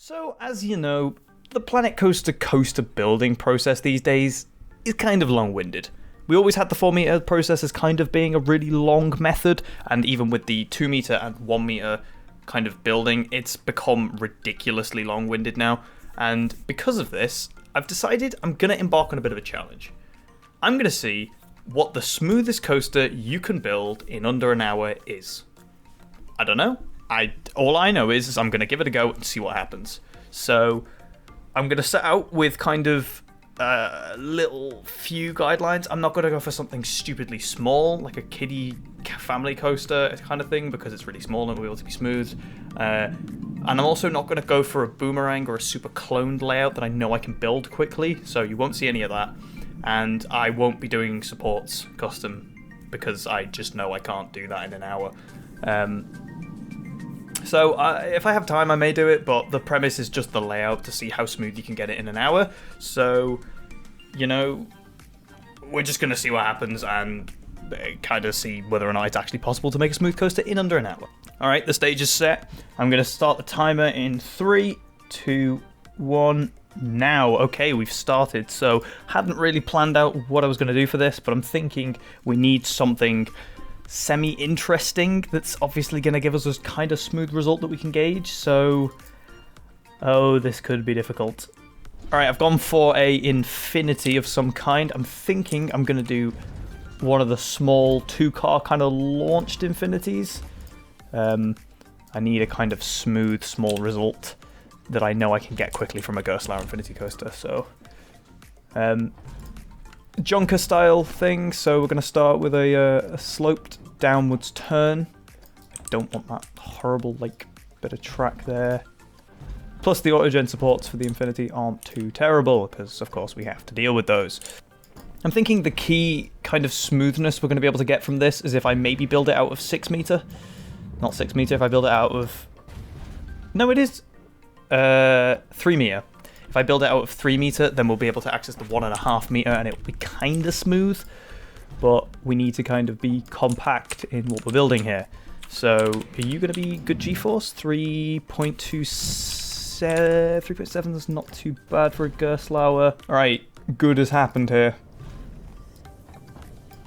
So, as you know, the Planet Coaster coaster building process these days is kind of long-winded. We always had the 4 meter process as kind of being a really long method, and even with the 2 meter and 1 meter kind of building, it's become ridiculously long-winded now. And because of this, I've decided I'm going to embark on a bit of a challenge. I'm going to see what the smoothest coaster you can build in under an hour is. I don't know. All I know is I'm going to give it a go and see what happens. So I'm going to set out with kind of little few guidelines. I'm not going to go for something stupidly small, like a kiddie family coaster kind of thing, because it's really small and will be able to be smooth. And I'm also not going to go for a boomerang or a super cloned layout that I know I can build quickly, so you won't see any of that. And I won't be doing supports custom, because I just know I can't do that in an hour. So if I have time, I may do it, but the premise is just the layout to see how smooth you can get it in an hour. So, you know, we're just going to see what happens and kind of see whether or not it's actually possible to make a smooth coaster in under an hour. All right, the stage is set. I'm going to start the timer in 3, 2, 1, now. Okay, we've started. So, hadn't really planned out what I was going to do for this, but I'm thinking we need something semi-interesting that's obviously going to give us a kind of smooth result that we can gauge. So, this could be difficult. All right, I've gone for a infinity of some kind. I'm thinking I'm going to do one of the small 2-car kind of launched infinities. I need a kind of smooth, small result that I know I can get quickly from a Gerstlauer Infinity coaster. So, Junker style thing. So we're going to start with a sloped downwards turn. I don't want that horrible bit of track there. Plus the autogen supports for the Infinity aren't too terrible, because of course we have to deal with those. I'm thinking the key kind of smoothness we're going to be able to get from this is if I maybe build it out of 6 meter. Not 6 meter, if I build it out of... No, it is 3 meter. If I build it out of 3 meter, then we'll be able to access the 1.5 meter and it will be kind of smooth. But we need to kind of be compact in what we're building here. So, are you going to be good G-force? 3.7 is not too bad for a Gerstlauer. Alright, good has happened here.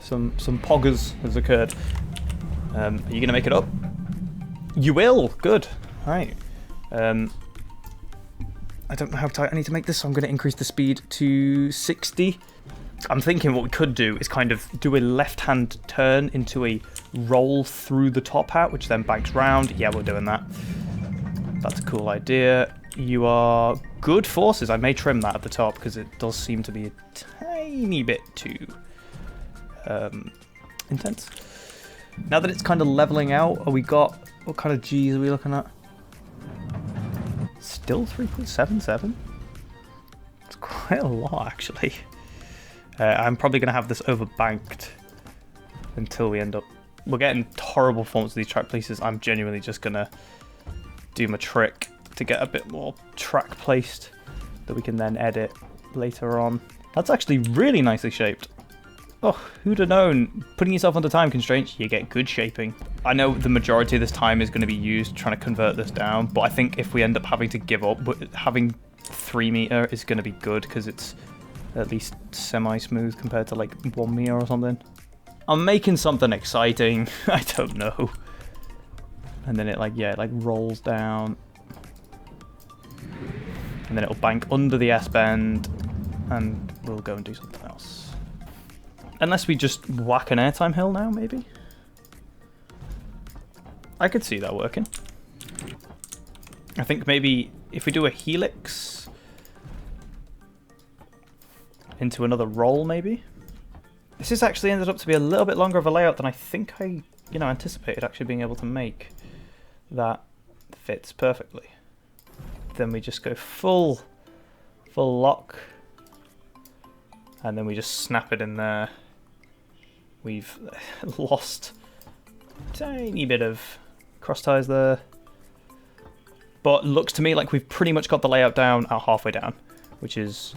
Some poggers has occurred. Are you going to make it up? You will! Good. Alright. I don't know how tight I need to make this, so I'm going to increase the speed to 60. I'm thinking what we could do is kind of do a left-hand turn into a roll through the top hat, which then banks round. Yeah, we're doing that. That's a cool idea. You are good forces. I may trim that at the top because it does seem to be a tiny bit too intense. Now that it's kind of leveling out, what kind of G's are we looking at? Still 3.77? It's quite a lot, actually. I'm probably going to have this overbanked until we end up... We're getting horrible performance of these track places. I'm genuinely just going to do my trick to get a bit more track placed that we can then edit later on. That's actually really nicely shaped. Oh, who'd have known? Putting yourself under time constraints, you get good shaping. I know the majority of this time is going to be used trying to convert this down, but I think if we end up having to give up, having 3 meter is going to be good because it's at least semi-smooth compared to 1 meter or something. I'm making something exciting. I don't know. And then it rolls down. And then it'll bank under the S-bend and we'll go and do something else. Unless we just whack an airtime hill now, maybe? I could see that working. I think maybe if we do a helix into another roll, maybe? This has actually ended up to be a little bit longer of a layout than I think I, anticipated actually being able to make. That fits perfectly. Then we just go full lock. And then we just snap it in there. We've lost a tiny bit of cross ties there. But looks to me like we've pretty much got the layout down at halfway down, which is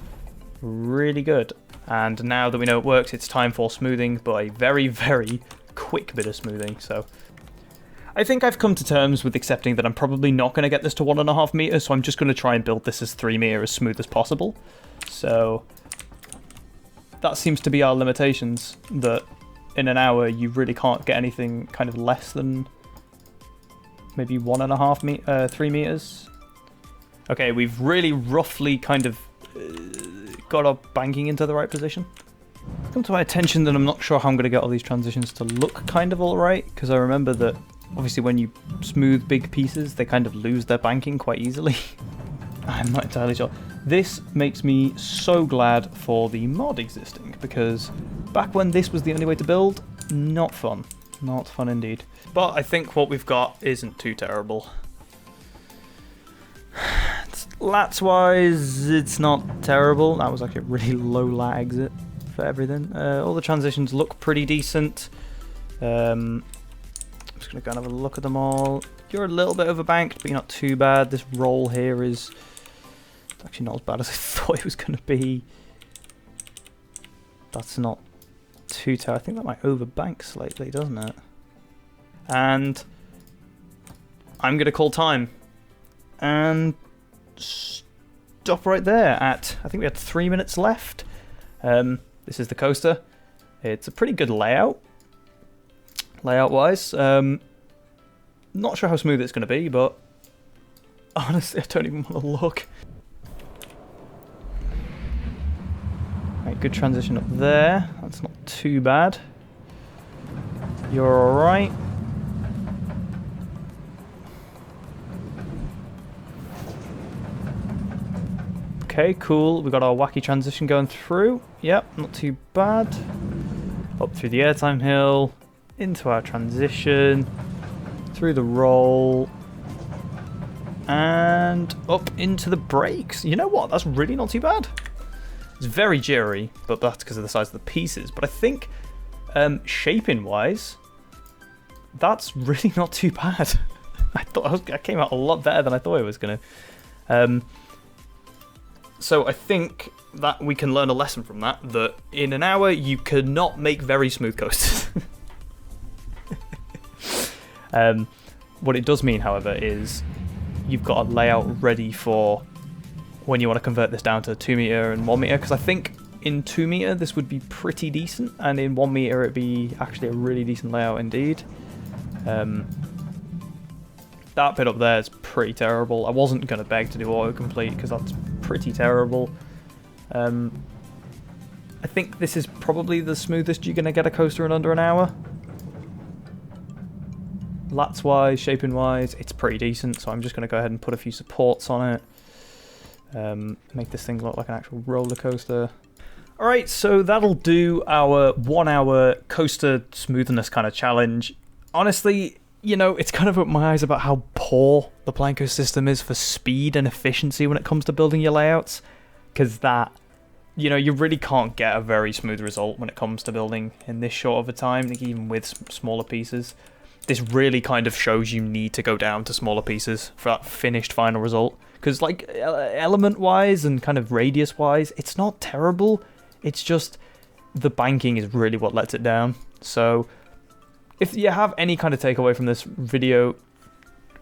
really good. And now that we know it works, it's time for smoothing, but a very, very quick bit of smoothing. So I think I've come to terms with accepting that I'm probably not going to get this to 1.5 meters, so I'm just going to try and build this as 3 meter as smooth as possible. So that seems to be our limitations, that in an hour you really can't get anything kind of less than maybe 3 meters. Okay, we've really roughly kind of got our banking into the right position. It's come to my attention that I'm not sure how I'm going to get all these transitions to look kind of alright, because I remember that obviously when you smooth big pieces, they kind of lose their banking quite easily. I'm not entirely sure. This makes me so glad for the mod existing, because back when this was the only way to build, not fun. Not fun indeed. But I think what we've got isn't too terrible. Lats-wise, it's not terrible. That was like a really low lat exit for everything. All the transitions look pretty decent. I'm just going to go and have a look at them all. You're a little bit overbanked, but you're not too bad. This roll here is actually not as bad as I thought it was going to be. That's not too terrible. I think that might overbank slightly, doesn't it? And I'm going to call time. And stop right there at, I think we had 3 minutes left. This is the coaster. It's a pretty good layout. Layout-wise. Not sure how smooth it's going to be, but honestly, I don't even want to look. Right, good transition up there. That's not too bad. You're alright. Okay, cool. We got our wacky transition going through. Yep, not too bad. Up through the airtime hill, into our transition, through the roll, and up into the brakes. You know what? That's really not too bad. It's very jittery, but that's because of the size of the pieces. But I think, shaping-wise, that's really not too bad. I came out a lot better than I thought I was going to. So I think that we can learn a lesson from that, that in an hour you cannot make very smooth coasters. What it does mean, however, is you've got a layout ready for when you want to convert this down to 2 meter and 1 meter, because I think in 2 meter this would be pretty decent, and in 1 meter it'd be actually a really decent layout indeed. That bit up there is pretty terrible. I wasn't going to beg to do autocomplete because that's pretty terrible. I think this is probably the smoothest you're going to get a coaster in under an hour. Lats-wise, shaping-wise, it's pretty decent, so I'm just going to go ahead and put a few supports on it. Make this thing look like an actual roller coaster. Alright, so that'll do our 1 hour coaster smoothness kind of challenge. Honestly, you know, it's kind of opened my eyes about how poor the Planko system is for speed and efficiency when it comes to building your layouts. Because that, you know, you really can't get a very smooth result when it comes to building in this short of a time, even with smaller pieces. This really kind of shows you need to go down to smaller pieces for that finished final result. Because, like, element-wise and kind of radius-wise, it's not terrible. It's just the banking is really what lets it down. So if you have any kind of takeaway from this video,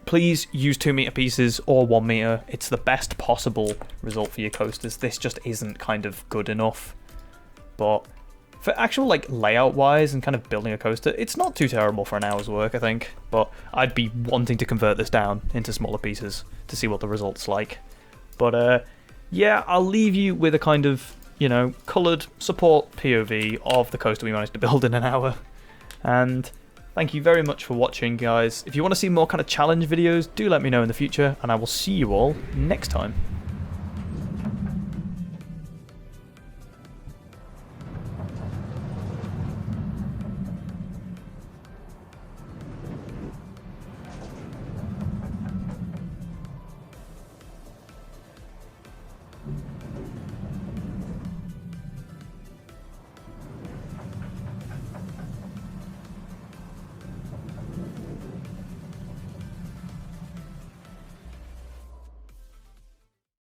please use 2 meter pieces or 1 meter. It's the best possible result for your coasters. This just isn't kind of good enough. But for actual, like, layout-wise and kind of building a coaster, it's not too terrible for an hour's work, I think. But I'd be wanting to convert this down into smaller pieces to see what the result's like. But, yeah, I'll leave you with a kind of, you know, coloured support POV of the coaster we managed to build in an hour. And thank you very much for watching, guys. If you want to see more kind of challenge videos, do let me know in the future, and I will see you all next time.